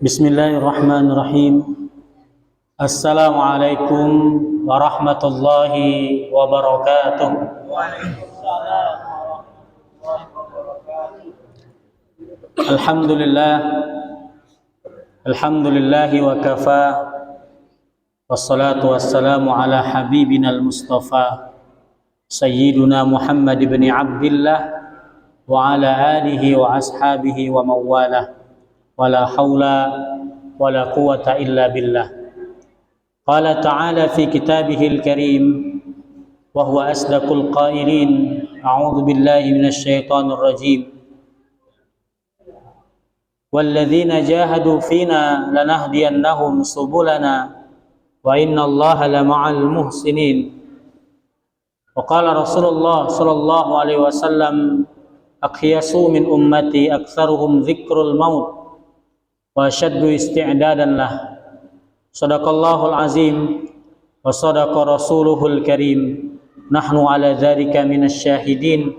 Bismillahirrahmanirrahim. Assalamualaikum warahmatullahi wabarakatuh. Alhamdulillah. Alhamdulillahi wa kafa. Wassalatu wassalamu ala habibina al-mustafa Sayyiduna Muhammad ibn Abdillah wa ala alihi wa ashabihi wa mawalah. Wala haula wala quwata illa billah. Qala ta'ala fi kitabihil karim wa huwa asdaqul qailin. A'udzu billahi minasy syaithanir rajim. Walladzina jahadu fina lanahdiyannahum subulana wa innallaha lama'al muhsinin. Wa qala Rasulullah sallallahu alaihi wasallam akhyasu min ummati aktsaruhum dzikrul maut wa syaddu isti'dadan lah. Sadaqallahul azim wa sadaqa rasuluhul karim. Nahnu ala dzalika minasy syahidin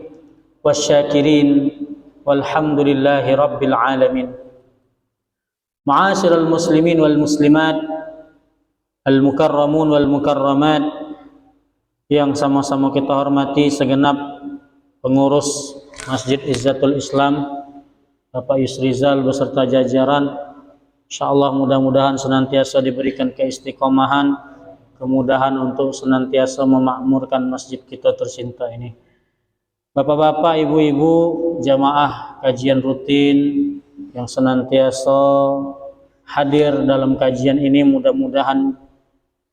wasyakirin walhamdulillahi rabbil alamin. Ma'asyiral muslimin wal muslimat, al mukarramun wal mukarramat yang sama-sama kita hormati segenap pengurus Masjid Izzatul Islam, Bapak Yusrizal beserta jajaran. Insyaallah mudah-mudahan senantiasa diberikan keistiqomahan, kemudahan untuk senantiasa memakmurkan masjid kita tercinta ini. Bapak-bapak, ibu-ibu, jamaah kajian rutin yang senantiasa hadir dalam kajian ini, mudah-mudahan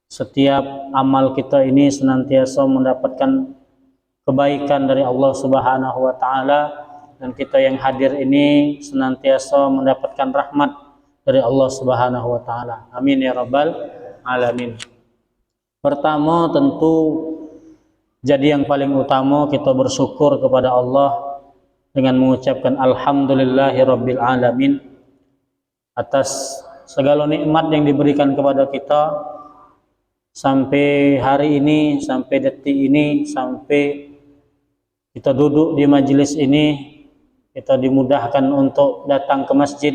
setiap amal kita ini senantiasa mendapatkan kebaikan dari Allah Subhanahu wa taala, dan kita yang hadir ini senantiasa mendapatkan rahmat dari Allah Subhanahu wa taala. Amin ya rabbal alamin. Pertama, tentu jadi yang paling utama kita bersyukur kepada Allah dengan mengucapkan alhamdulillahirabbil alamin atas segala nikmat yang diberikan kepada kita sampai hari ini, sampai detik ini, sampai kita duduk di majelis ini, kita dimudahkan untuk datang ke masjid,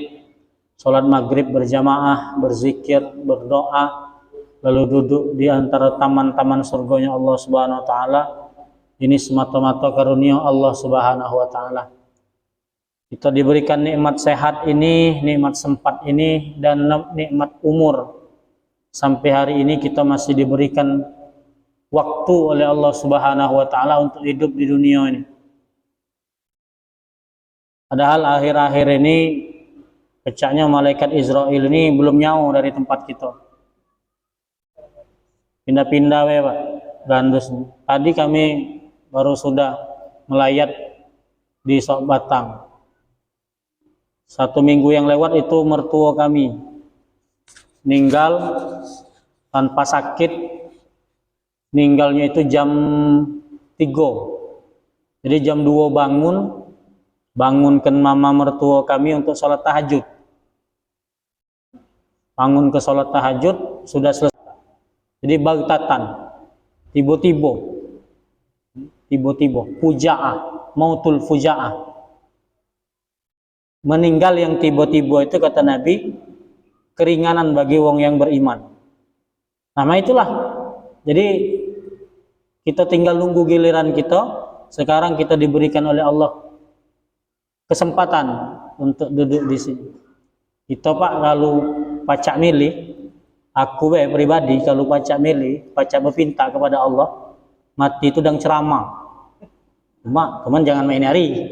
sholat maghrib berjamaah, berzikir, berdoa, lalu duduk di antara taman-taman surganya Allah Subhanahu wa taala. Ini semata-mata karunia Allah Subhanahu wa taala. Kita diberikan nikmat sehat ini, nikmat sempat ini, dan nikmat umur. Sampai hari ini kita masih diberikan waktu oleh Allah Subhanahu wa taala untuk hidup di dunia ini. Padahal akhir-akhir ini pecahnya malaikat Israel ini belum nyawa dari tempat kita. Pindah-pindah we Pak, gandus. Tadi kami baru sudah melayat di Sok Batang. 1 minggu yang lewat itu mertua kami meninggal tanpa sakit. Meninggalnya itu jam 3. Jadi jam 2 bangunkan mama mertua kami untuk sholat tahajud. Bangun ke sholat tahajud, sudah selesai. Jadi bagtatan, tiba-tiba, fuja'ah, mautul fuja'ah. Meninggal yang tiba-tiba itu, kata Nabi, keringanan bagi wong yang beriman. Nama itulah. Jadi kita tinggal nunggu giliran kita. Sekarang kita diberikan oleh Allah kesempatan untuk duduk di sini. Kita Pak, kalau pacak milih, aku pribadi kalau pacak milih, pacak berpinta kepada Allah, mati itu dang ceramah. Teman jangan main hari.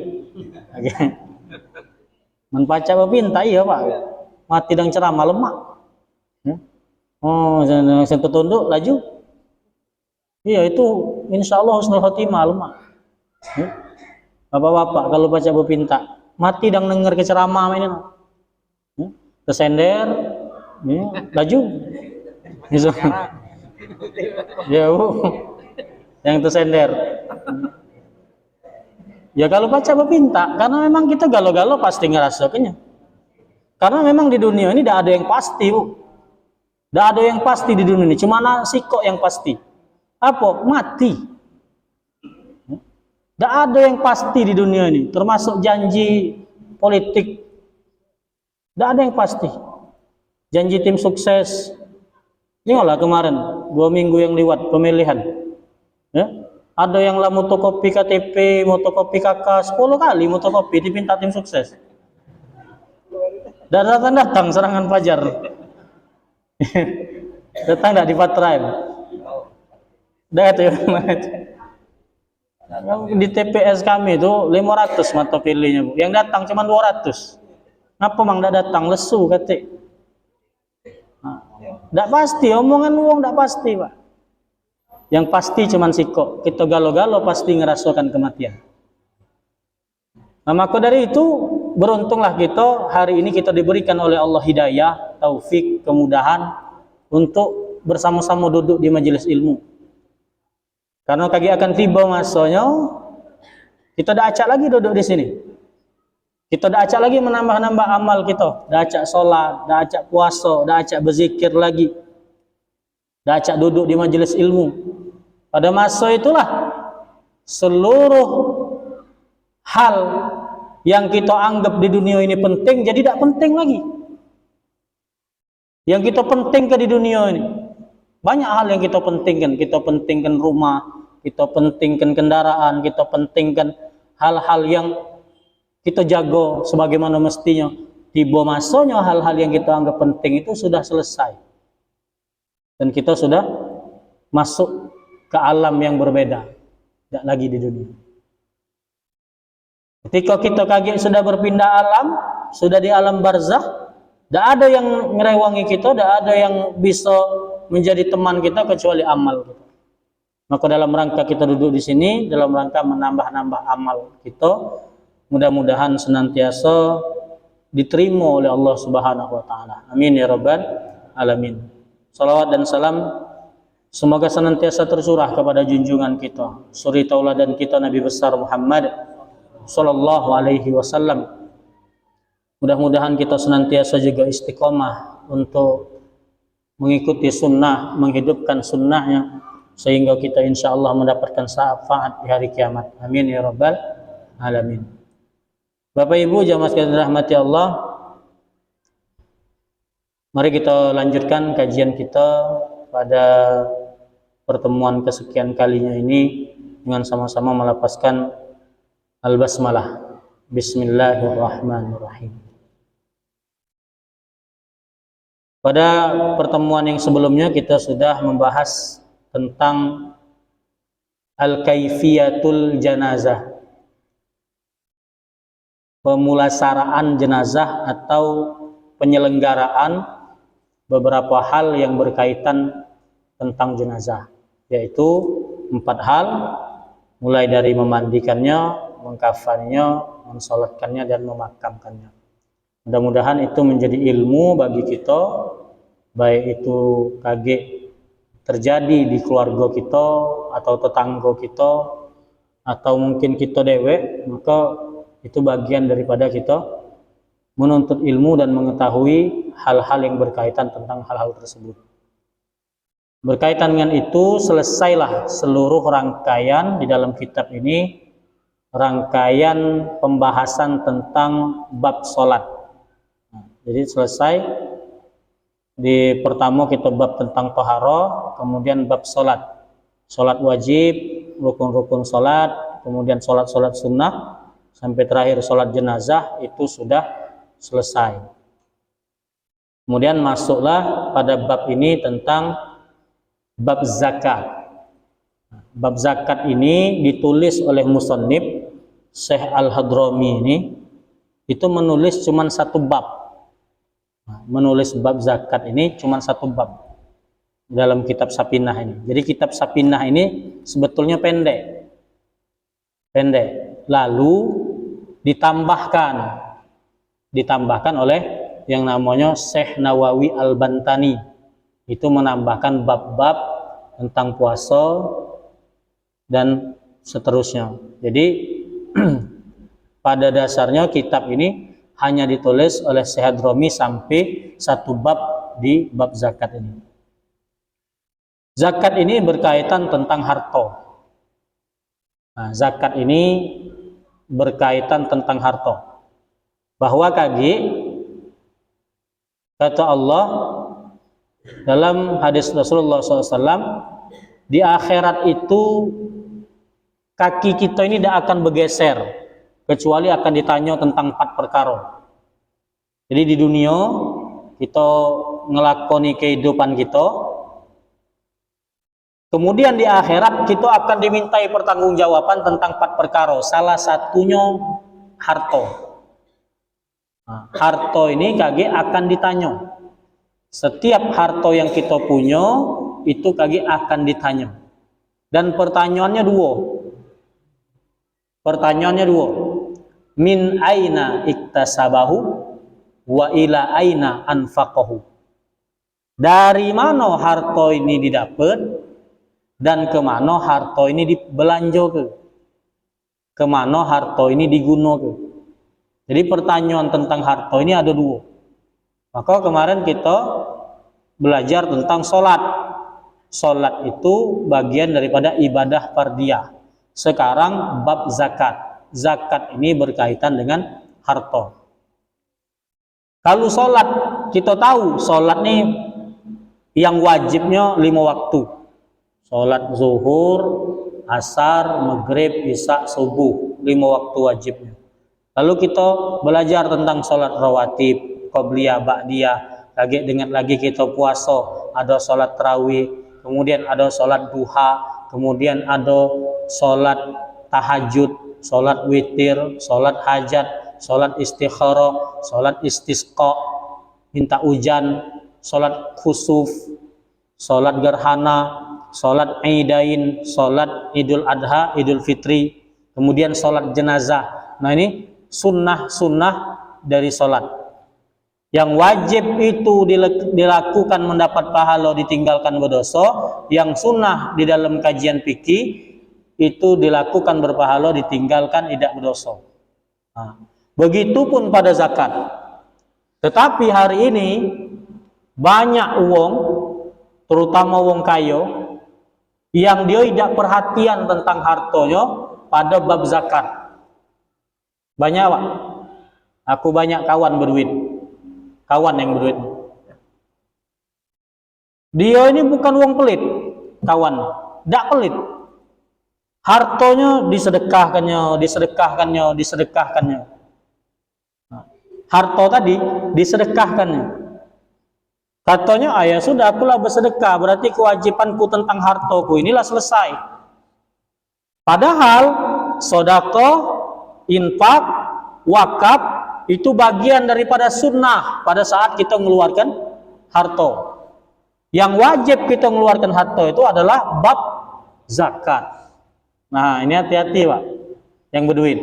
Men pacak berpinta iya Pak, mati dang ceramah lemak. Oh, saya tunduk laju. Iya, itu insya Allah husnul khotimah lemak. Bapak-bapak kalau baca berpinta, mati dan denger ke ceramah ini, kesender, laju, jauh, yang tersender. Ya kalau baca berpinta, karena memang kita galau-galau pasti ngerasa kenyang. Karena memang di dunia ini tidak ada yang pasti, Bu. Tidak ada yang pasti di dunia ini, cuma nasi kok yang pasti. Apa? Mati. Tidak ada yang pasti di dunia ini, termasuk janji politik. Tidak ada yang pasti. janji tim sukses. Ingatlah kemarin 2 minggu yang lewat pemilihan, ya, ada yang lah motokopi KTP, motokopi KK 10 kali motokopi dipinta tim sukses. Dan datang serangan fajar. Datang tidak di Patraim. Dah itu di TPS kami itu 500 mata pilihnya, Bu. Yang datang cuma 200. Ngapa mang tidak datang? Lesu kata. Tidak pasti, omongan uang tidak pasti, Pak. Yang pasti cuman siko. Kita galo-galo pasti ngerasakan kematian. Nah, maka dari itu beruntunglah kita hari ini kita diberikan oleh Allah hidayah, taufik, kemudahan untuk bersama-sama duduk di majelis ilmu. Karena kaki akan tiba masanya kita dah acak lagi duduk di sini. Kita dah acak lagi menambah-nambah amal kita. Dah acak solat, dah acak puasa, dah acak berzikir lagi. Dah acak duduk di majelis ilmu. Pada masa itulah seluruh hal yang kita anggap di dunia ini penting jadi tidak penting lagi. Yang kita pentingkan di dunia ini banyak hal yang kita pentingkan. Kita pentingkan rumah, kita pentingkan kendaraan, kita pentingkan hal-hal yang kita jago sebagaimana mestinya. Tiba masanya hal-hal yang kita anggap penting itu sudah selesai. Dan kita sudah masuk ke alam yang berbeda. Tidak lagi di dunia. Ketika kita kaget sudah berpindah alam, sudah di alam barzakh, tidak ada yang ngerewangi kita, tidak ada yang bisa menjadi teman kita kecuali amal kita. Maka dalam rangka kita duduk di sini, dalam rangka menambah-nambah amal kita, mudah-mudahan senantiasa diterima oleh Allah Subhanahu wa taala. Amin ya rabbal alamin. Salawat dan salam semoga senantiasa tercurah kepada junjungan kita, suri tauladan kita Nabi besar Muhammad sallallahu alaihi wasallam. Mudah-mudahan kita senantiasa juga istiqomah untuk mengikuti sunnah, menghidupkan sunnahnya sehingga kita insya Allah mendapatkan syafaat di hari kiamat. Amin ya rabbal alamin. Bapak Ibu jamaah sekalian dirahmati Allah, mari kita lanjutkan kajian kita pada pertemuan kesekian kalinya ini dengan sama-sama melafazkan al-basmalah. Bismillahirrahmanirrahim. Pada pertemuan yang sebelumnya kita sudah membahas tentang al-kaifiyatul janazah, pemulasaraan jenazah atau penyelenggaraan beberapa hal yang berkaitan tentang jenazah, yaitu 4 hal, mulai dari memandikannya, mengkafannya, mensolatkannya, dan memakamkannya. Mudah-mudahan itu menjadi ilmu bagi kita, baik itu kaget terjadi di keluarga kita atau tetangga kita atau mungkin kita dewek, maka itu bagian daripada kita menuntut ilmu dan mengetahui hal-hal yang berkaitan tentang hal-hal tersebut. Berkaitan dengan itu, selesailah seluruh rangkaian di dalam kitab ini, rangkaian pembahasan tentang bab solat. Jadi selesai di pertama kita bab tentang taharah, kemudian bab solat, solat wajib, rukun-rukun solat, kemudian solat-solat sunnah, sampai terakhir solat jenazah itu sudah selesai. Kemudian masuklah pada bab ini tentang bab zakat. Bab zakat ini ditulis oleh musannif Syekh Al-Hadrami ini, itu menulis cuma 1 bab. Menulis bab zakat ini cuma 1 bab dalam kitab Sapinah ini. Jadi kitab Sapinah ini sebetulnya pendek. Lalu ditambahkan oleh yang namanya Syekh Nawawi Al-Bantani. Itu menambahkan bab-bab tentang puasa dan seterusnya. Jadi pada dasarnya kitab ini hanya ditulis oleh Syekh Hadrami sampai 1 bab di bab zakat ini. Zakat ini berkaitan tentang harta. Nah, zakat ini berkaitan tentang harta. Bahwa kaki Kata Allah dalam hadis Rasulullah SAW, di akhirat itu kaki kita ini tidak akan bergeser kecuali akan ditanya tentang 4 perkara. Jadi di dunia kita ngelakoni kehidupan kita, kemudian di akhirat kita akan dimintai pertanggungjawaban tentang 4 perkara. Salah satunya harta. Nah, harta ini kage akan ditanya. Setiap harta yang kita punya itu kage akan ditanya. Dan pertanyaannya dua. Min aina iktasabahu wa ila aina anfaqahu. Dari mana harta ini didapat dan kemana harta ini dibelanja ke? Kemana harta ini digunakan? Jadi pertanyaan tentang harta ini ada dua. Maka kemarin kita belajar tentang sholat. Sholat itu bagian daripada ibadah fardiyah. Sekarang bab zakat. Zakat ini berkaitan dengan harta. Kalau sholat, kita tahu sholat ini yang wajibnya 5 waktu. Sholat zuhur, asar, maghrib, isya, subuh, 5 waktu wajibnya. Lalu kita belajar tentang sholat rawatib, qobliyah, ba'diyah, lagi kita puasa, ada sholat tarawih, kemudian ada sholat duha, kemudian ada sholat tahajud, sholat witir, sholat hajat, sholat istikharah, sholat istisqa, minta hujan, sholat khusuf, sholat gerhana, sholat idain, sholat idul adha, idul fitri, kemudian sholat jenazah. Nah ini sunnah-sunnah dari sholat. Yang wajib itu dilakukan mendapat pahala, ditinggalkan berdosa. Yang sunnah di dalam kajian fikih itu dilakukan berpahala, ditinggalkan tidak berdosa. Nah, begitupun pada zakat. Tetapi hari ini banyak uang, terutama uang kaya, yang dia tidak perhatian tentang hartanya pada bab zakat. Banyak Pak. Aku banyak kawan berduit. Kawan yang berduit. Dia ini bukan uang pelit, kawan. Tidak pelit. Hartanya disedekahkannya. Harta tadi disedekahkannya. Katanya, ya sudah, akulah bersedekah, berarti kewajibanku tentang hartaku inilah selesai. Padahal sedekah, infak, wakaf itu bagian daripada sunnah pada saat kita mengeluarkan harta. Yang wajib kita mengeluarkan harta itu adalah bab zakat. Nah ini hati-hati Pak, yang berduit,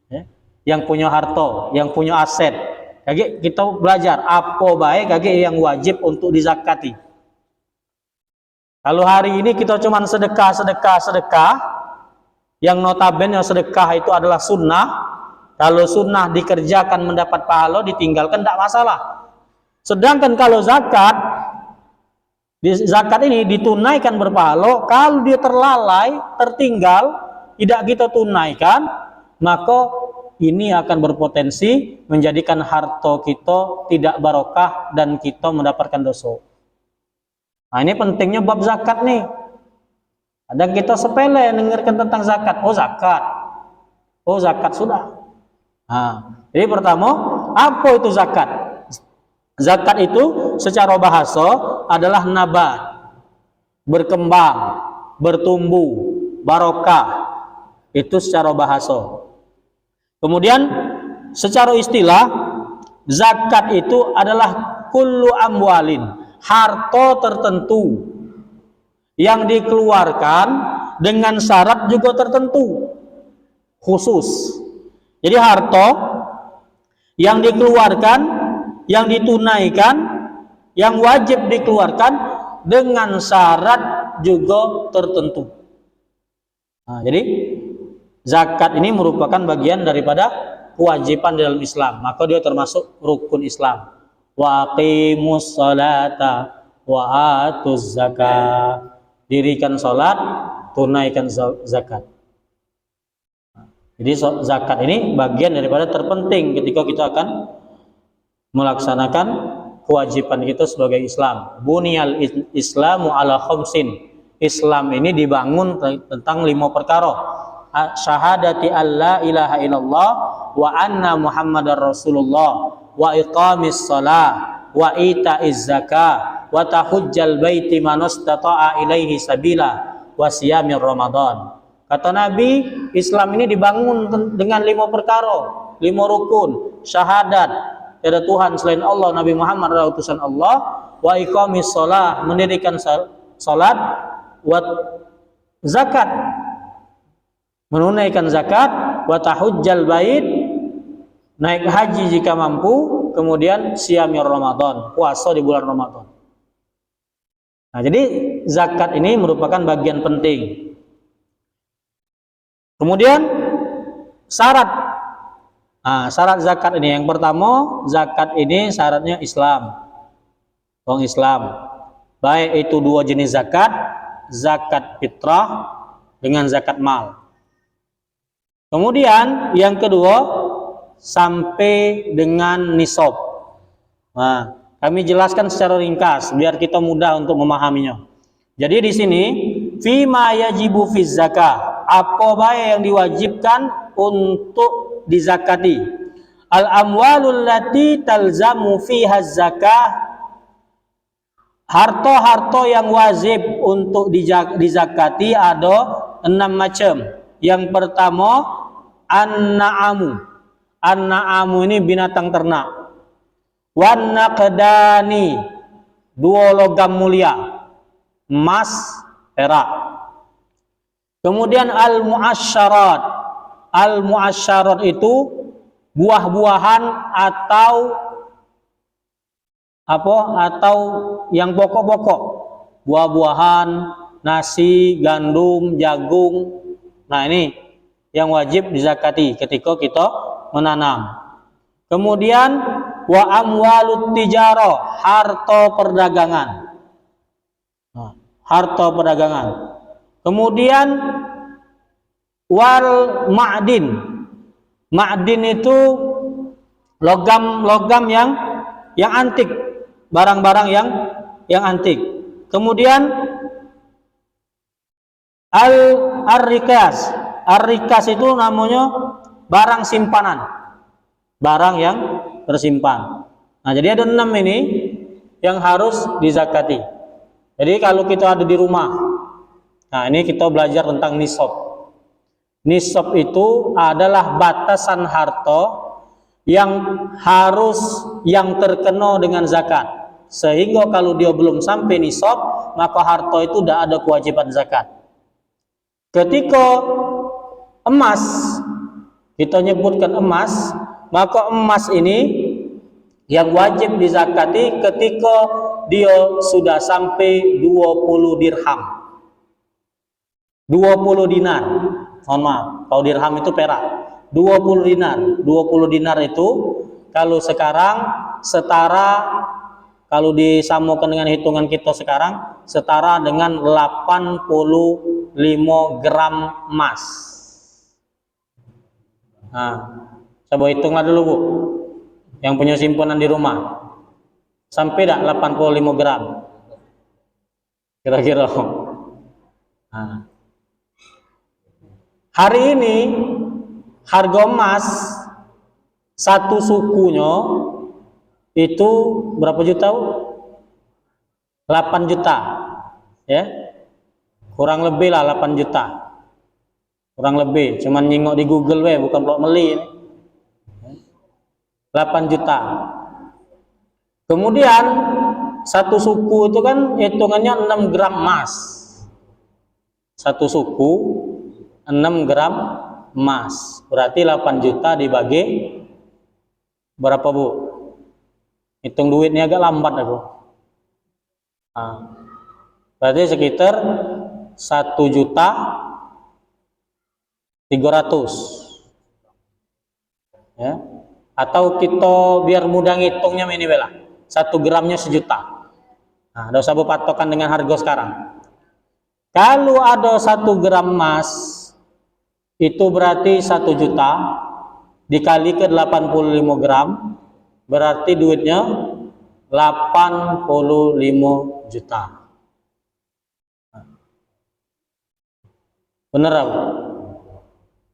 ya, yang punya harta, yang punya aset. Kaki kita belajar apa baik kaki yang wajib untuk dizakati. Kalau hari ini kita cuma sedekah, yang notabene sedekah itu adalah sunnah. Kalau sunnah dikerjakan mendapat pahala, ditinggalkan tidak masalah. Sedangkan kalau zakat ini ditunaikan berpahala. Kalau dia terlalai, tertinggal, tidak kita tunaikan, maka ini akan berpotensi menjadikan harta kita tidak barokah dan kita mendapatkan dosa. Nah ini pentingnya bab zakat nih. Ada kita sepele dengarkan tentang zakat. Oh zakat sudah. Nah, jadi pertama, apa itu zakat? Zakat itu secara bahasa adalah nabat, berkembang, bertumbuh, barokah. Itu secara bahasa. Kemudian secara istilah, zakat itu adalah kullu amwalin, harta tertentu yang dikeluarkan dengan syarat juga tertentu khusus. Jadi harta yang dikeluarkan, yang ditunaikan, yang wajib dikeluarkan dengan syarat juga tertentu. Nah, jadi zakat ini merupakan bagian daripada kewajiban dalam Islam, maka dia termasuk rukun Islam. Wa aqimus sholata wa atuz zakat. Dirikan salat, tunaikan zakat. Jadi zakat ini bagian daripada terpenting ketika kita akan melaksanakan kewajiban kita sebagai Islam. Buniyal Islamu ala khamsin. Islam ini dibangun tentang 5 perkara. Syahadati alla ilaha illallah wa anna muhammadar rasulullah wa iqamis shalah wa itaiz zakah wa tahujjal baiti man istata'a ilaihi sabila wa siyamir ramadan. Kata Nabi, Islam ini dibangun dengan 5 perkara, 5 rukun. Syahadat, tiada Tuhan selain Allah, Nabi Muhammad adalah utusan Allah, wa iqamis shalah, mendirikan salat, wa zakat, menunaikan zakat, wa tahujjal bait, naik haji jika mampu, kemudian siyamir Ramadan, puasa di bulan Ramadan. Nah, jadi zakat ini merupakan bagian penting. Kemudian syarat. Nah, syarat zakat ini yang pertama, zakat ini syaratnya Islam. Orang Islam. Baik itu 2 jenis zakat, zakat fitrah dengan zakat mal. Kemudian yang kedua, sampai dengan nisab. Nah, kami jelaskan secara ringkas biar kita mudah untuk memahaminya. Jadi di sini fima yajibu fiz zakah, apa baik yang diwajibkan untuk dizakati. Al amwalul lati talzamu fiha zakah, harta-harta yang wajib untuk dizakati ada 6 macam. Yang pertama, an-na'amu. An-na'amu ini binatang ternak. Wan naqdani, 2 logam mulia, emas, perak. Kemudian al-mu'asyarat. Al-mu'asyarat itu buah-buahan atau apa? Atau yang pokok-pokok. Buah-buahan, nasi, gandum, jagung. Nah, ini yang wajib dizakati ketika kita menanam. Kemudian wa amwalut tijarah, harta perdagangan. Nah, harta perdagangan. Kemudian wal ma'din. Ma'din itu logam-logam yang antik, barang-barang yang antik. Kemudian ar-rikas. Ar-rikas itu namanya barang simpanan. Barang yang tersimpan. Nah, jadi ada 6 ini yang harus dizakati. Jadi kalau kita ada di rumah, nah ini kita belajar tentang nisab. Nisab itu adalah batasan harta yang terkena dengan zakat. Sehingga kalau dia belum sampai nisab, maka harta itu tidak ada kewajiban zakat. Ketika emas, kita nyebutkan emas, maka emas ini yang wajib dizakati ketika dia sudah sampai 20 dirham. 20 dinar. Mohon maaf, kalau dirham itu perak. 20 dinar. 20 dinar itu kalau sekarang setara, kalau disamakan dengan hitungan kita sekarang, setara dengan 85 gram emas. Nah, coba hitunglah dulu, Bu, yang punya simpanan di rumah. Sampai dah 85 gram kira-kira. Nah, hari ini harga emas satu sukunya itu berapa juta, Bu? 8 juta, ya, kurang lebih lah 8 juta, kurang lebih. Cuman nyingok di Google we, bukan blok meli ini. 8 juta. Kemudian satu suku itu kan hitungannya 6 gram emas. Satu suku 6 gram emas. Berarti 8 juta dibagi berapa, Bu? Hitung duitnya agak lambat aku. Nah, berarti sekitar 1 juta 300. Ya. Atau kita biar mudah ngitungnya ini bela, 1 gramnya 1 juta. Nah, ada usah patokan dengan harga sekarang. Kalau ada 1 gram emas itu berarti 1 juta dikali ke 85 gram, berarti duitnya 85 juta. Bener apa?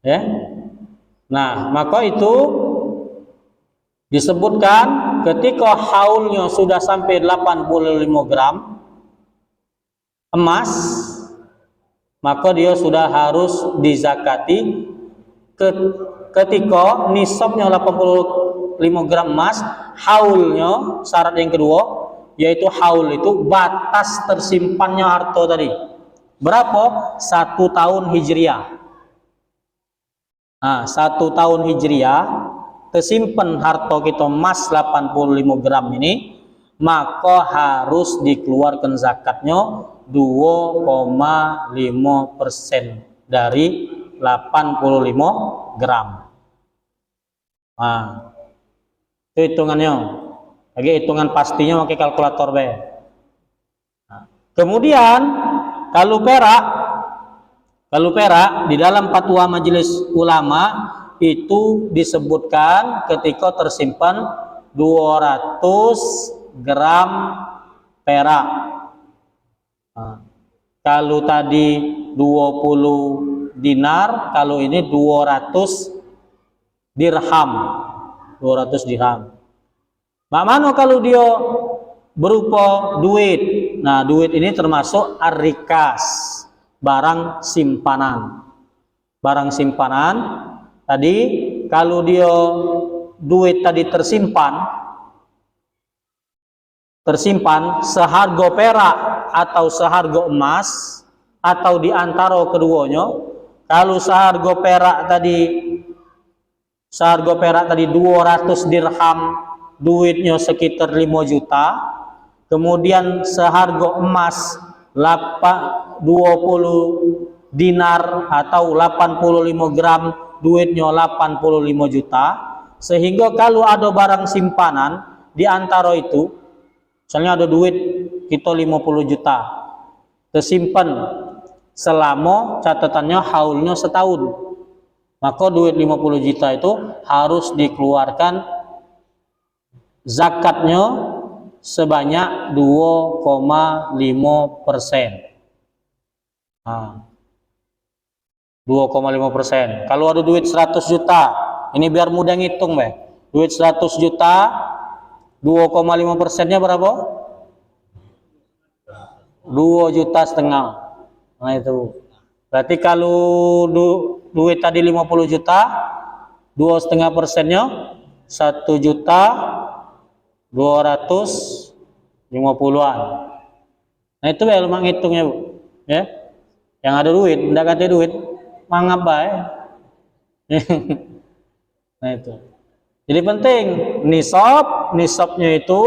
Ya. Nah, maka itu disebutkan ketika haulnya sudah sampai 85 gram emas, maka dia sudah harus dizakati. Ketika nisabnya 85 gram emas, haulnya, syarat yang kedua yaitu haul itu batas tersimpannya harta tadi. Berapa? 1 tahun hijriah. Nah, 1 tahun hijriah tersimpan harta kita emas 85 gram ini, maka harus dikeluarkan zakatnya 2,5% dari 85 gram. Nah, itu hitungannya. Lagi hitungan pastinya pakai kalkulator be. Nah, kemudian kalau perak di dalam fatwa Majelis Ulama itu disebutkan ketika tersimpan 200 gram perak. Nah, kalau tadi 20 dinar, kalau ini 200 dirham. 200 dirham. Bagaimana kalau dia berupa duit? Nah, duit ini termasuk ar-rikas, barang simpanan. Barang simpanan tadi, kalau dia duit tadi tersimpan seharga perak atau seharga emas atau di antara keduanya. Kalau seharga perak tadi 200 dirham, duitnya sekitar 5 juta. Kemudian seharga emas 20 dinar atau 85 gram, duitnya 85 juta. Sehingga kalau ada barang simpanan di antara itu, misalnya ada duit kita 50 juta tersimpan selama catatannya haulnya setahun, maka duit 50 juta itu harus dikeluarkan zakatnya sebanyak 2,5%. Nah, 2,5%. Kalau ada duit 100 juta, ini biar mudah ngitung, duit 100 juta, 2,5%-nya berapa? 2,5 juta. Nah itu. Berarti kalau duit tadi 50 juta, 2,5%-nya 1.250.000-an. Nah itu ya memang ngitungnya, Bu. Ya. Yang ada duit, enggak kata duit, mangap bae. Nah itu. Jadi penting nisabnya itu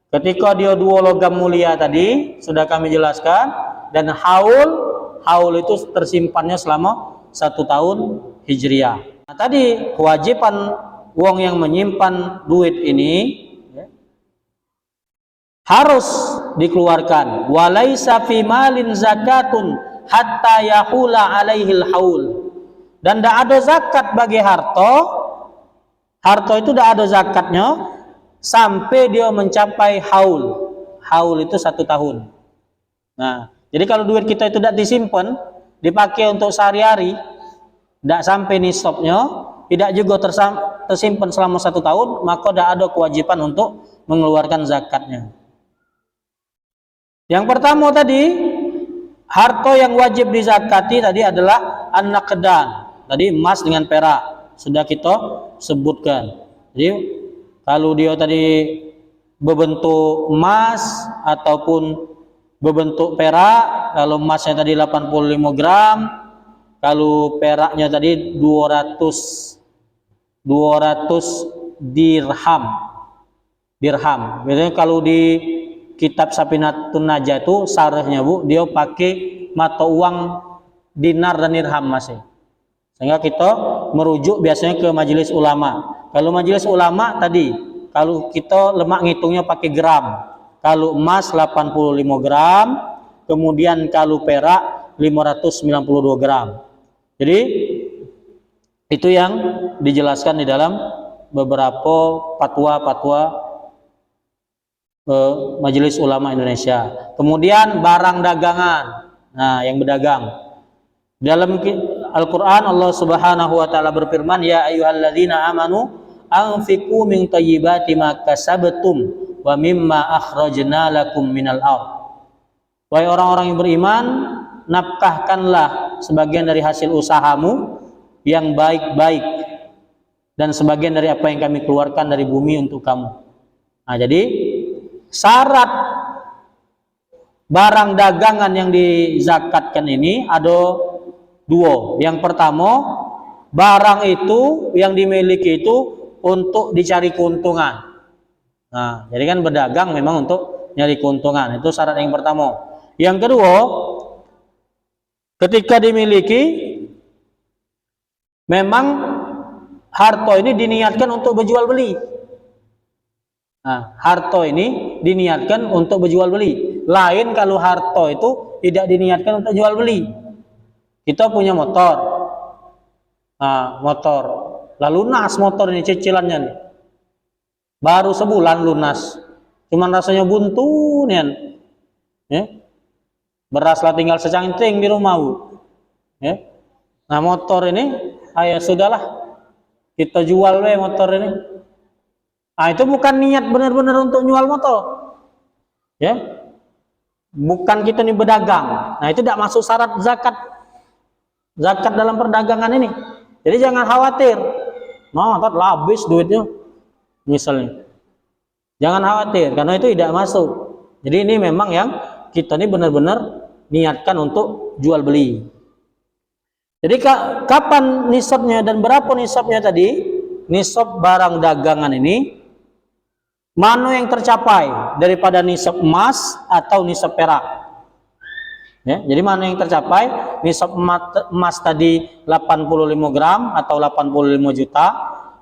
ketika dia 2 logam mulia tadi sudah kami jelaskan, dan haul itu tersimpannya selama 1 tahun hijriah. Nah, tadi kewajiban uang yang menyimpan duit ini ya, harus dikeluarkan. Walaisa fi malin zakatun hatta yahula alaihil haul. Dan tidak ada zakat bagi harta itu tidak ada zakatnya sampai dia mencapai haul. Haul itu 1 tahun. Nah, jadi kalau duit kita itu tidak disimpan, dipakai untuk sehari-hari, tidak sampai nisabnya, tidak juga tersimpan selama 1 tahun, maka tidak ada kewajiban untuk mengeluarkan zakatnya. Yang pertama tadi, harta yang wajib dizakati tadi adalah an-naqdan. Tadi emas dengan perak sudah kita sebutkan. Jadi kalau dia tadi berbentuk emas ataupun berbentuk perak, kalau emasnya tadi 85 gram, kalau peraknya tadi 200 dirham. Biasanya kalau di kitab Safinatun Najah itu sarahnya, Bu, dia pakai mata uang dinar dan dirham masih. Sehingga kita merujuk biasanya ke majelis ulama. Kalau majelis ulama tadi, kalau kita lemak ngitungnya pakai gram. Kalau emas 85 gram, kemudian kalau perak 592 gram. Jadi itu yang dijelaskan di dalam beberapa fatwa-fatwa Majelis Ulama Indonesia. Kemudian barang dagangan. Nah, yang berdagang. Dalam Al-Qur'an Allah Subhanahu wa taala berfirman, "Ya ayyuhalladzina amanu anfiqu min thayyibati ma kasabtum wa mimma akhrajna lakum minal ardh." Wahai orang-orang yang beriman, nafkahkanlah sebagian dari hasil usahamu yang baik-baik dan sebagian dari apa yang kami keluarkan dari bumi untuk kamu. Nah, jadi syarat barang dagangan yang dizakatkan ini ada dua. Yang pertama, barang itu yang dimiliki itu untuk dicari keuntungan. Nah, jadi kan berdagang memang untuk nyari keuntungan. Itu syarat yang pertama. Yang kedua, ketika dimiliki memang harta ini diniatkan untuk berjual beli. Nah, harta ini diniatkan untuk berjual beli. Lain kalau harta itu tidak diniatkan untuk jual beli. Kita punya motor. Nah, motor. Lalu lunas motor ini cicilannya nih. Baru sebulan lunas. Cuman rasanya buntu nih. Ya. Beraslah tinggal secangcing di rumah, Bu. Ya. Nah, motor ini, ayo sudahlah. Kita jual we motor ini. Nah, itu bukan niat benar-benar untuk jual motor. Ya. Bukan kita nih berdagang. Nah, itu tidak masuk syarat zakat. Zakat dalam perdagangan ini. Jadi jangan khawatir. Nah, habis duitnya. Misalnya. Jangan khawatir karena itu tidak masuk. Jadi ini memang yang kita ini benar-benar niatkan untuk jual beli. Jadi kapan nisabnya dan berapa nisabnya tadi? Nisab barang dagangan ini mana yang tercapai daripada nisab emas atau nisab perak? Ya, jadi mana yang tercapai? Nisab emas tadi 85 gram atau 85 juta,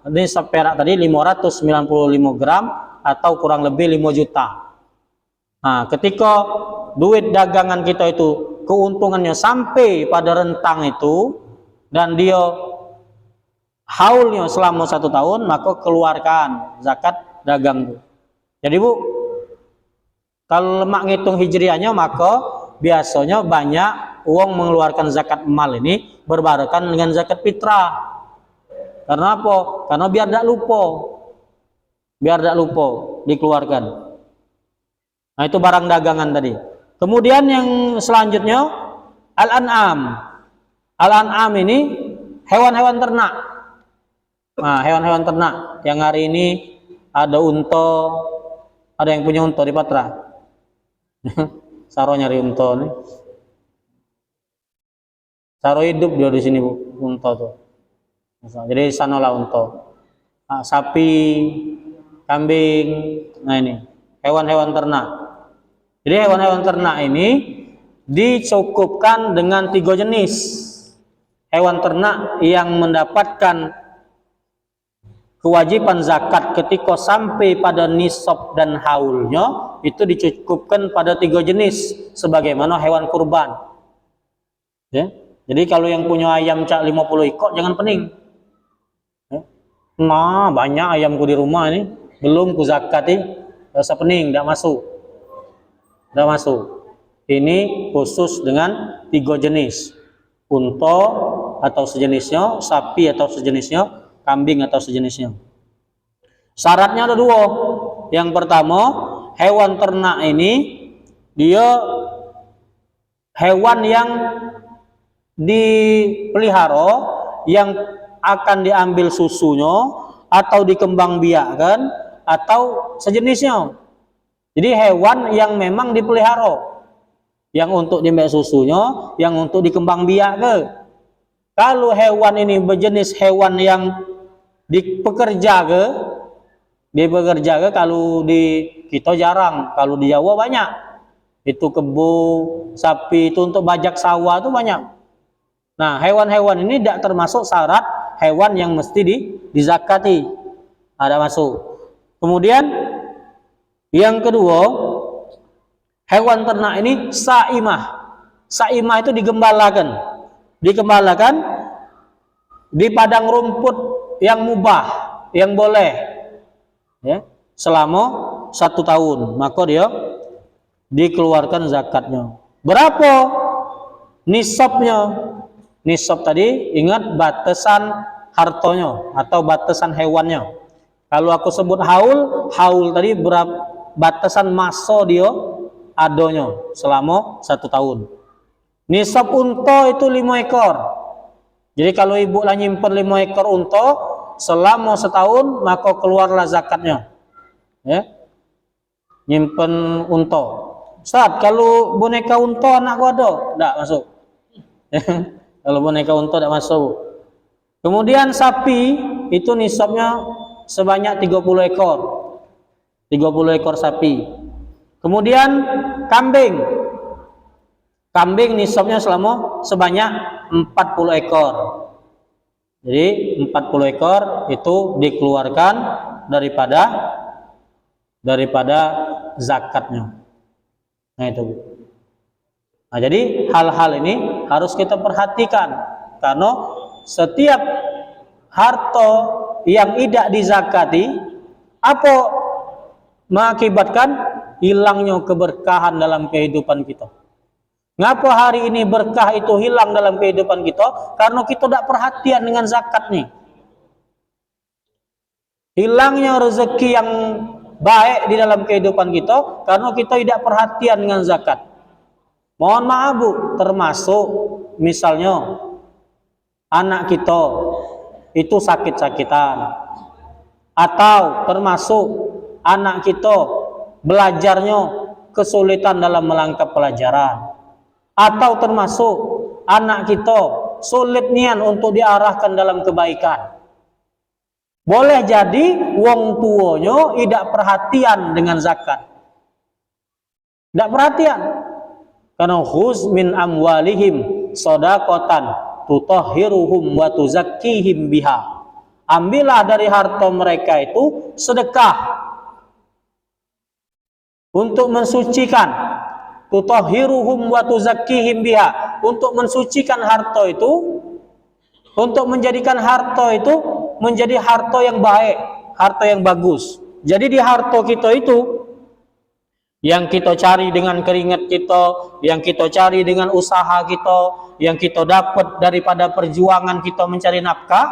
nisab perak tadi 595 gram atau kurang lebih 5 juta. Nah, ketika duit dagangan kita itu keuntungannya sampai pada rentang itu dan dia haulnya selama 1 tahun, maka keluarkan zakat dagang itu. Jadi Bu, kalau lemak ngitung hijriahnya, maka biasanya banyak uang mengeluarkan zakat mal ini berbarengan dengan zakat fitrah. Karena apa? Karena biar tidak lupa. Biar tidak lupa dikeluarkan. Nah, itu barang dagangan tadi. Kemudian yang selanjutnya al-an'am. Al-an'am ini hewan-hewan ternak. Nah, hewan-hewan ternak yang hari ini ada unta, ada yang punya unta di Patra. Saro nyari unta nih. Saro hidup dia di sini, Bu, unta tuh. Jadi sanalah unta. Nah, sapi, kambing, nah ini hewan-hewan ternak. Jadi hewan-hewan ternak ini dicukupkan dengan 3 jenis hewan ternak yang mendapatkan kewajiban zakat ketika sampai pada nisab dan haulnya, itu dicukupkan pada 3 jenis sebagaimana hewan kurban. Ya. Jadi kalau yang punya ayam 50 ekor jangan pening. Ya. Nah, banyak ayamku di rumah ini, belum ku zakati, rasa pening, tidak masuk. Tidak masuk. Ini khusus dengan 3 jenis. Unta atau sejenisnya, sapi atau sejenisnya, kambing atau sejenisnya. Syaratnya ada 2. Yang pertama, hewan ternak ini dia hewan yang dipelihara, yang akan diambil susunya atau dikembangbiakkan atau sejenisnya. Jadi hewan yang memang dipelihara, yang untuk diambil susunya, yang untuk dikembangbiakkan. Kalau hewan ini berjenis hewan yang dipekerja kalau di kita jarang, kalau di Jawa banyak. Itu kebo, sapi itu untuk bajak sawah itu banyak. Nah, hewan-hewan ini tidak termasuk syarat hewan yang mesti dizakati. Ada masuk. Kemudian yang kedua, hewan ternak ini saimah. Saimah itu digembalakan di padang rumput yang mubah. yang boleh, ya, selama 1 tahun, maka dia dikeluarkan zakatnya. Berapa nisabnya? Nisab tadi ingat batasan hartonya atau batasan hewannya. Kalau aku sebut haul tadi berapa batasan masa dia adanya selama 1 tahun. Nisab unta itu 5 ekor. Jadi kalau ibu lah nyimpen 5 ekor unta selama 1 tahun, maka keluarlah zakatnya. Ya. Nyimpen unta. Ustaz, kalau boneka unta anak gua ada, enggak masuk. Kalau boneka unta tidak masuk. Kemudian sapi itu nisabnya sebanyak 30 ekor. 30 ekor sapi. Kemudian kambing. Kambing nisabnya sebanyak 40 ekor. Jadi 40 ekor itu dikeluarkan daripada zakatnya. Nah itu. Nah, jadi hal-hal ini harus kita perhatikan karena setiap harta yang tidak dizakati apa mengakibatkan hilangnya keberkahan dalam kehidupan kita. Ngapa hari ini berkah itu hilang dalam kehidupan kita? Karena kita tidak perhatian dengan zakat nih. Hilangnya rezeki yang baik di dalam kehidupan kita karena kita tidak perhatian dengan zakat. Mohon maaf Bu, termasuk misalnya anak kita itu sakit-sakitan, atau termasuk anak kita belajarnya kesulitan dalam melangkap pelajaran, atau termasuk anak kita sulit nian untuk diarahkan dalam kebaikan. Boleh jadi wong tuanya tidak perhatian dengan zakat, tidak perhatian. Karena khuz min amwalihim shadaqatan tutahhiruhum wa tuzakkihim biha. Ambillah dari harta mereka itu sedekah untuk mensucikan, tutahhiruhum wa tuzakkihim biha, untuk mensucikan harta itu, untuk menjadikan harta itu menjadi harta yang baik, harta yang bagus. Jadi di harta kita itu yang kita cari dengan keringat kita, yang kita cari dengan usaha kita, yang kita dapat daripada perjuangan kita mencari nafkah,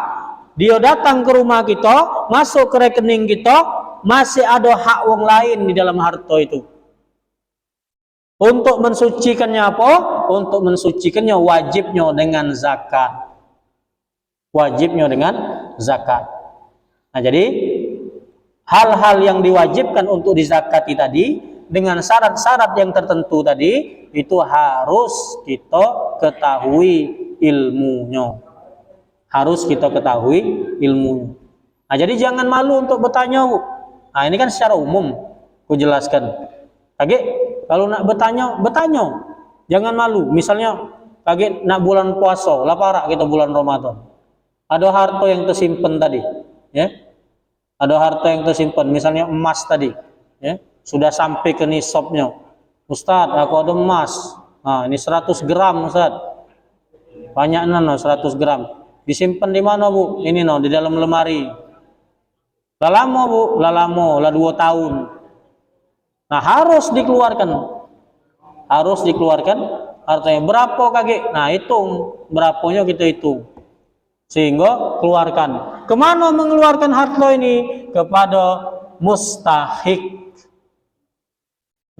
dia datang ke rumah kita, masuk ke rekening kita, masih ada hak wong lain di dalam harta itu. Untuk mensucikannya apa? Untuk mensucikannya wajibnya dengan zakat. Wajibnya dengan zakat. Nah, jadi hal-hal yang diwajibkan untuk dizakati tadi dengan syarat-syarat yang tertentu tadi itu harus kita ketahui ilmunya. Harus kita ketahui ilmunya. Nah, jadi jangan malu untuk bertanya, Bu. Nah, ini kan secara umum aku jelaskan. Kaget kalau nak bertanya, bertanya. Jangan malu. Misalnya kaget nak bulan puasa, lapar kita bulan Ramadan. Ada harta yang tersimpan tadi, ya. Ada harta yang tersimpan, misalnya emas tadi, ya. Sudah sampai ke nisabnya. Ustadz, aku ada emas. Nah, ini 100 gram, Ustadz. Banyak nano 100 gram. Disimpan di mana, Bu? Ini no, di dalam lemari. Lah lama, Bu, lah lama, lah 2 tahun. Nah, harus dikeluarkan. Harus dikeluarkan hartanya. Berapa kakek? Nah, hitung. Berapanya kita hitung. Sehingga keluarkan. Kemana mengeluarkan harta ini? Kepada mustahik.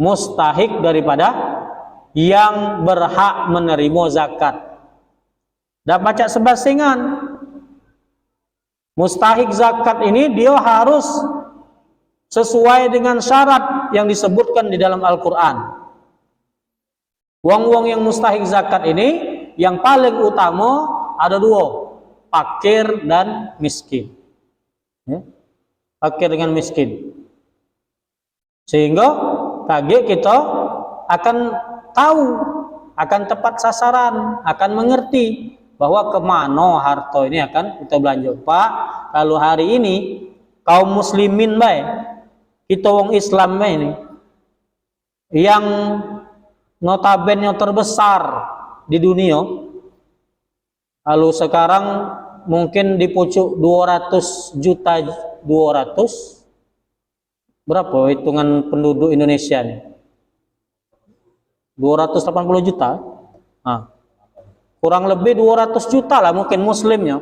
Mustahik daripada yang berhak menerima zakat. Dan baca sebasingan. Mustahik zakat ini dia harus sesuai dengan syarat yang disebutkan di dalam Al-Quran. Wong-wong yang mustahik zakat ini yang paling utama ada 2, fakir dan miskin. Ya? Fakir dengan miskin. Sehingga kaget kita akan tahu, akan tepat sasaran, akan mengerti bahwa kemana harta ini akan kita belanja. Pak, kalau hari ini kaum muslimin baik, kita wong Islam baik ini, yang notabene terbesar di dunia, lalu sekarang mungkin di pucuk 200 juta, 200 berapa hitungan penduduk Indonesia nih? 280 juta. Nah, kurang lebih 200 juta lah mungkin muslimnya.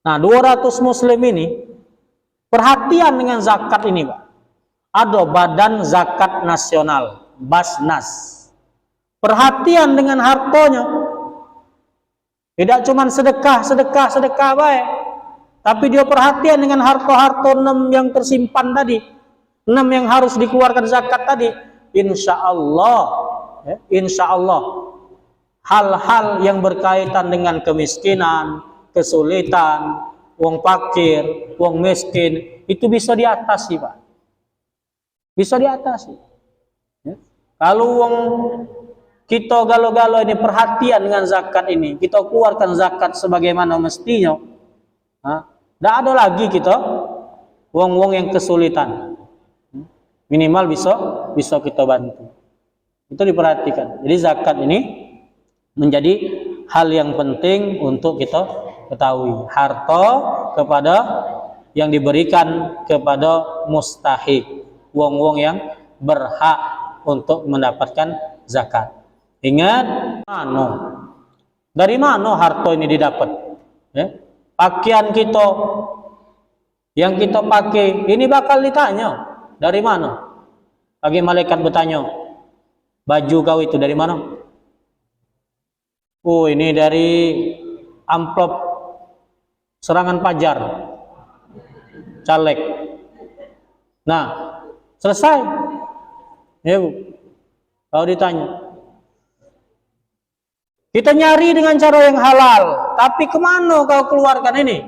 Nah, 200 muslim ini perhatian dengan zakat ini, Pak. Ada Badan Zakat Nasional, Basnas. Perhatian dengan hartanya. Tidak cuma sedekah baik, tapi dia perhatian dengan harta-harta 6 yang tersimpan tadi, 6 yang harus dikeluarkan zakat tadi. Insya Allah hal-hal yang berkaitan dengan kemiskinan, kesulitan, wong fakir, wong miskin itu bisa diatasi, Pak. Bisa diatasi. Ya. Kalau wong kita galo-galo ini perhatian dengan zakat ini, kita keluarkan zakat sebagaimana mestinya, tidak ada lagi kita wong-wong yang kesulitan. Minimal bisa kita bantu. Itu diperhatikan. Jadi zakat ini menjadi hal yang penting untuk kita ketahui. Harta kepada yang diberikan kepada mustahik, wong-wong yang berhak untuk mendapatkan zakat. Ingat, dari mana harta ini didapat? Ya? Pakaian kita yang kita pakai ini bakal ditanya dari mana? Bagi malaikat bertanya, baju kau itu dari mana? Oh, ini dari amplop serangan Fajar, caleg. Nah, selesai. Ya, Bu. Kalau ditanya, kita nyari dengan cara yang halal, tapi kemana kau keluarkan ini?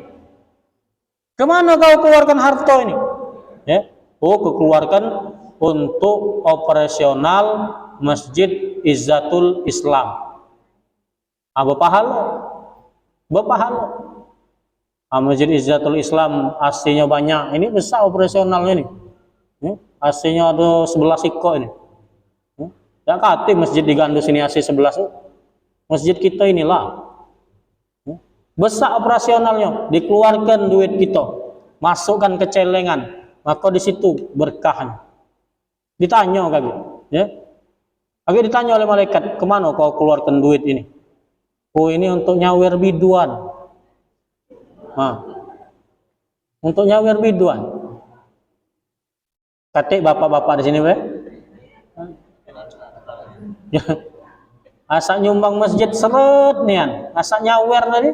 Kemana kau keluarkan harta ini? Ya, kau keluarkan untuk operasional Masjid Izzatul Islam. Berpahala. Masjid Izzatul Islam AC-nya banyak. Ini besar operasional ini. AC-nya ada 11 iko ini. Ya kate masjid di Gandus ini AC 11. Masjid kita inilah besar operasionalnya, dikeluarkan duit kita, masukkan ke celengan, maka di situ berkahnya. Ditanya kaki, ya, kaki ditanya oleh malaikat, kemana kau keluarkan duit ini? Oh, ini untuk nyawer biduan. Untuk nyawer biduan. Katik bapak-bapak di sini, be? Asak nyumbang masjid seret nian, asak nyawer tadi,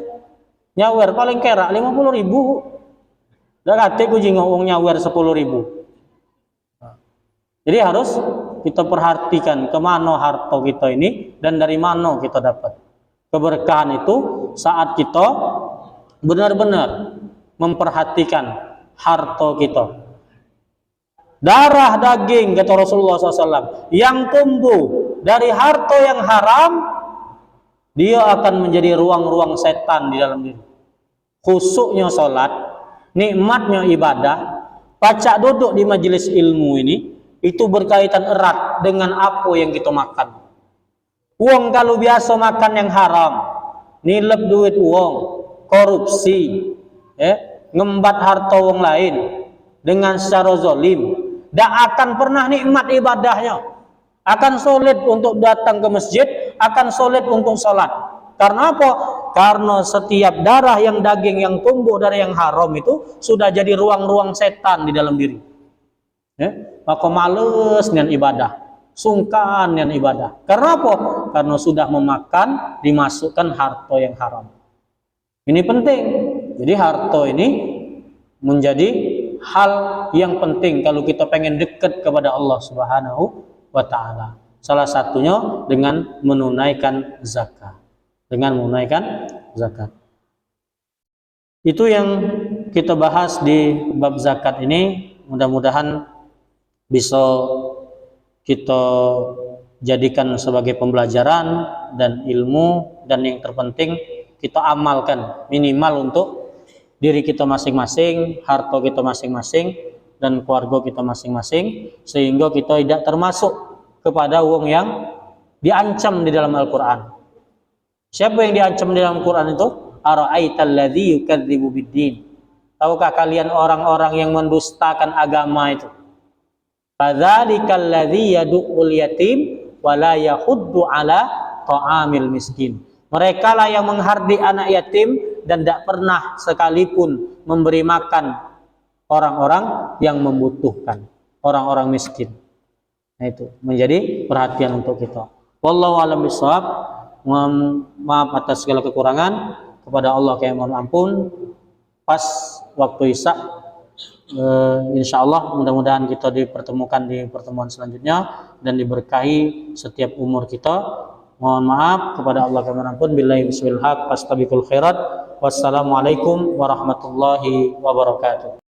nyawer paling kera 50.000. Dah kate ku jingok wong nyawer 10.000. Jadi harus kita perhatikan kemana harta kita ini dan dari mana kita dapat. Keberkahan itu saat kita benar-benar memperhatikan harta kita. Darah daging kata Rasulullah SAW yang tumbuh dari harta yang haram, dia akan menjadi ruang-ruang setan di dalam diri. Khusuknya sholat, nikmatnya ibadah, pacak duduk di majelis ilmu ini, itu berkaitan erat dengan apa yang kita makan. Uang kalau biasa makan yang haram, nilep duit uang, korupsi, ngembat harta uang lain dengan secara zalim, tidak akan pernah nikmat ibadahnya. Akan sulit untuk datang ke masjid, akan sulit untuk sholat. Karena apa? Karena setiap darah yang daging yang tumbuh dari yang haram itu sudah jadi ruang-ruang setan di dalam diri. Maka males dengan ibadah, sungkan dengan ibadah. Karena apa? Karena sudah memakan, dimasukkan harta yang haram. Ini penting. Jadi harta ini menjadi hal yang penting kalau kita pengen dekat kepada Allah Subhanahu wa ta'ala. Salah satunya dengan menunaikan zakat. Itu yang kita bahas di bab zakat ini. Mudah-mudahan bisa kita jadikan sebagai pembelajaran dan ilmu, dan yang terpenting kita amalkan minimal untuk diri kita masing-masing, harta kita masing-masing, dan keluarga kita masing-masing, sehingga kita tidak termasuk kepada wong yang diancam di dalam Al-Quran. Siapa yang diancam di dalam Al-Quran itu? ara'aital ladzi yukadzibu biddin. Tahukah kalian orang-orang yang mendustakan agama itu? Fadzalikal ladzi yad'ul yatim wa la yahuddu ala ta'amil miskin. Mereka lah yang menghardik anak yatim dan tidak pernah sekalipun memberi makan orang-orang yang membutuhkan, orang-orang miskin. Nah, itu menjadi perhatian untuk kita. Wallahu a'lam bishawab. Maaf atas segala kekurangan, kepada Allah kami mohon ampun. Pas waktu Isya, insyaallah mudah-mudahan kita dipertemukan di pertemuan selanjutnya dan diberkahi setiap umur kita. Mohon maaf, kepada Allah kami mohon ampun. Billahi bismil haq, fastabiqul khairat. Wassalamualaikum warahmatullahi wabarakatuh.